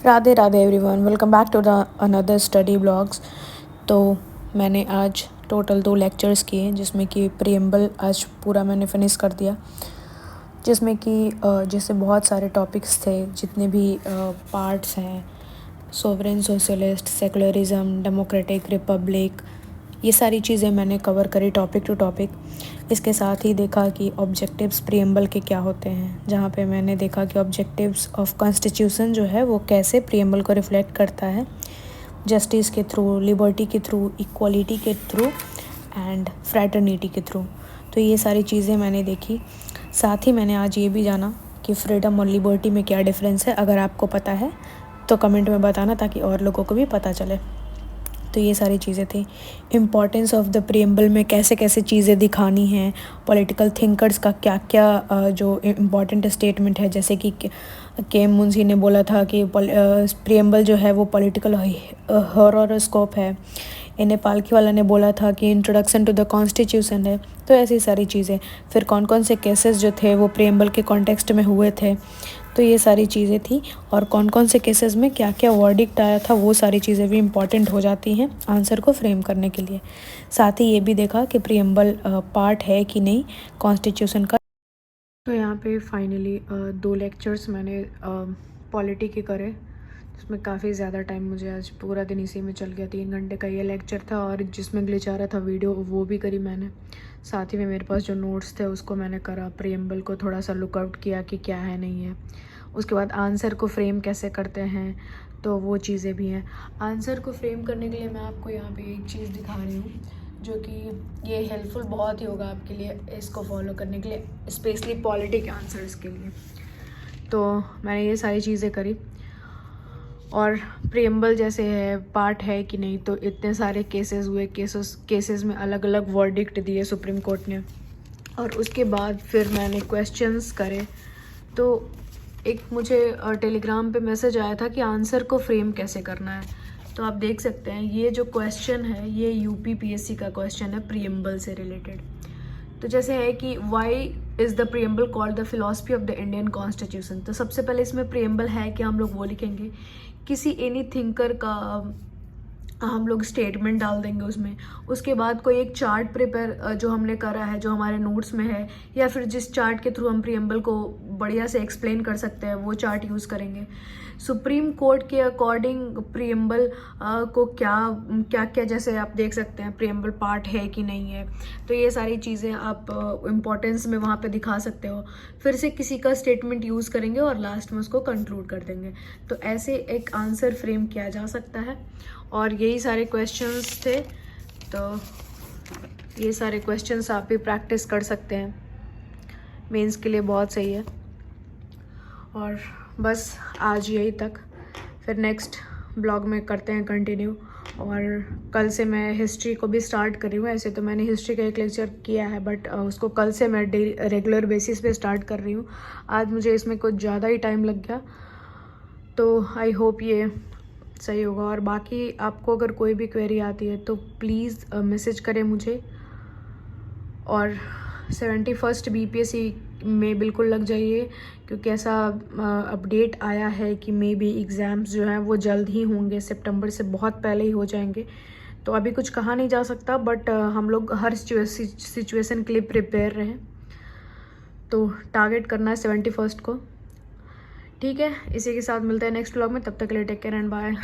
Radhe Radhe everyone, welcome back to the another study blogs. तो मैंने आज टोटल 2 लेक्चर्स किए, जिसमें कि प्रीएम्बल आज पूरा मैंने फिनिश कर दिया, जिसमें कि जैसे बहुत सारे टॉपिक्स थे, जितने भी पार्ट्स हैं, sovereign socialist, secularism, democratic Republic, ये सारी चीज़ें मैंने कवर करी टॉपिक टू टॉपिक। इसके साथ ही देखा कि ऑब्जेक्टिव्स प्रीएम्बल के क्या होते हैं, जहाँ पे मैंने देखा कि ऑब्जेक्टिव्स ऑफ कॉन्स्टिट्यूशन जो है वो कैसे प्रीएम्बल को रिफ्लेक्ट करता है, जस्टिस के थ्रू, लिबर्टी के थ्रू, इक्वालिटी के थ्रू एंड फ्रैटर्निटी के थ्रू। तो ये सारी चीज़ें मैंने देखी। साथ ही मैंने आज ये भी जाना कि फ्रीडम और लिबर्टी में क्या डिफरेंस है। अगर आपको पता है तो कमेंट में बताना, ताकि और लोगों को भी पता चले। तो ये सारी चीज़ें थी। इम्पॉर्टेंस ऑफ द प्रीएम्बल में कैसे कैसे चीज़ें दिखानी हैं, पॉलिटिकल थिंकर्स का क्या क्या जो इम्पॉर्टेंट स्टेटमेंट है, जैसे कि के मुंशी ने बोला था कि प्रीएम्बल जो है वो पॉलिटिकल हॉरोस्कोप है। इन्हें पालकी वाला ने बोला था कि इंट्रोडक्शन टू द कॉन्स्टिट्यूशन है। तो ऐसी सारी चीज़ें। फिर कौन कौन से केसेस जो थे वो प्रीएम्बल के कॉन्टेक्स्ट में हुए थे, तो ये सारी चीज़ें थी। और कौन कौन से केसेस में क्या क्या वर्डिक्ट आया था, वो सारी चीज़ें भी इम्पॉर्टेंट हो जाती हैं आंसर को फ्रेम करने के लिए। साथ ही ये भी देखा कि प्रीएम्बल पार्ट है कि नहीं कॉन्स्टिट्यूशन का। तो यहाँ पे फाइनली 2 लेक्चर्स मैंने पॉलिटी के करे, जिसमें काफ़ी ज़्यादा टाइम मुझे आज पूरा दिन इसी में चल गया। 3 घंटे का ये लेक्चर था, और जिसमें ग्लिच आ रहा था वीडियो, वो भी करी मैंने। साथ ही में मेरे पास जो नोट्स थे उसको मैंने करा, प्रीएम्बल को थोड़ा सा लुकआउट किया कि क्या है नहीं है। उसके बाद आंसर को फ्रेम कैसे करते हैं, तो वो चीज़ें भी हैं। आंसर को फ्रेम करने के लिए मैं आपको यहाँ पे एक चीज़ दिखा रही हूँ, जो कि ये हेल्पफुल बहुत ही होगा आपके लिए इसको फॉलो करने के लिए, स्पेशली पॉलिटी के आंसर्स के लिए। तो मैंने ये सारी चीज़ें करी। और प्रीएम्बल जैसे है पार्ट है कि नहीं, तो इतने सारे केसेस हुए, केसेस में अलग अलग वर्डिक्ट दिए सुप्रीम कोर्ट ने। और उसके बाद फिर मैंने क्वेश्चंस करे। तो एक मुझे टेलीग्राम पे मैसेज आया था कि आंसर को फ्रेम कैसे करना है। तो आप देख सकते हैं, ये जो क्वेश्चन है ये यूपीपीएससी का क्वेश्चन है प्रीएम्बल से रिलेटेड। तो जैसे है कि why is the preamble called the philosophy of the Indian constitution. तो सबसे पहले इसमें प्रीएम्बल है कि हम लोग वो लिखेंगे, किसी एनी थिंकर का हम लोग स्टेटमेंट डाल देंगे उसमें। उसके बाद कोई एक चार्ट प्रिपेयर जो हमने करा है, जो हमारे नोट्स में है, या फिर जिस चार्ट के थ्रू हम प्रीएम्बल को बढ़िया से एक्सप्लेन कर सकते हैं, वो चार्ट यूज़ करेंगे। सुप्रीम कोर्ट के अकॉर्डिंग प्रीएम्बल को क्या क्या जैसे आप देख सकते हैं प्रीएम्बल पार्ट है कि नहीं है, तो ये सारी चीज़ें आप इम्पोर्टेंस में वहाँ पे दिखा सकते हो। फिर से किसी का स्टेटमेंट यूज़ करेंगे और लास्ट में उसको कंक्लूड कर देंगे। तो ऐसे एक आंसर फ्रेम किया जा सकता है। और यही सारे क्वेश्चंस थे। तो ये सारे क्वेश्चंस आप भी प्रैक्टिस कर सकते हैं, मेंस के लिए बहुत सही है। और बस आज यही तक, फिर नेक्स्ट ब्लॉग में करते हैं कंटिन्यू। और कल से मैं हिस्ट्री को भी स्टार्ट कर रही हूँ। ऐसे तो मैंने हिस्ट्री का एक लेक्चर किया है, बट उसको कल से मैं रेगुलर बेसिस पे स्टार्ट कर रही हूँ। आज मुझे इसमें कुछ ज़्यादा ही टाइम लग गया, तो आई होप ये सही होगा। और बाकी आपको अगर कोई भी क्वेरी आती है तो प्लीज़ मैसेज करें मुझे। और 71st बीपीएससी में बिल्कुल लग जाइए, क्योंकि ऐसा अपडेट आया है कि मे बी एग्ज़ाम्स जो हैं वो जल्द ही होंगे, सितंबर से बहुत पहले ही हो जाएंगे। तो अभी कुछ कहा नहीं जा सकता, बट हम लोग हर सिचुएशन के लिए प्रिपेयर रहें। तो टारगेट करना है 71st को। ठीक है, इसी के साथ मिलते हैं नेक्स्ट व्लॉग में। तब तक के लिए टेक केयर एंड बाय।